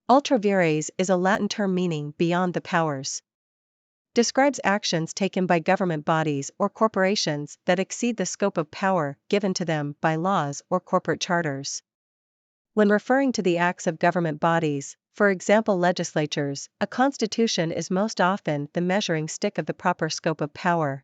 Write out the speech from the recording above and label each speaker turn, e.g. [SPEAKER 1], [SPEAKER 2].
[SPEAKER 1] Ultra vires is a Latin term meaning beyond the powers. Describes actions taken by government bodies or corporations that exceed the scope of power given to them by laws or corporate charters. When referring to the acts of government bodies, for example legislatures, a constitution is most often the measuring stick of the proper scope of power.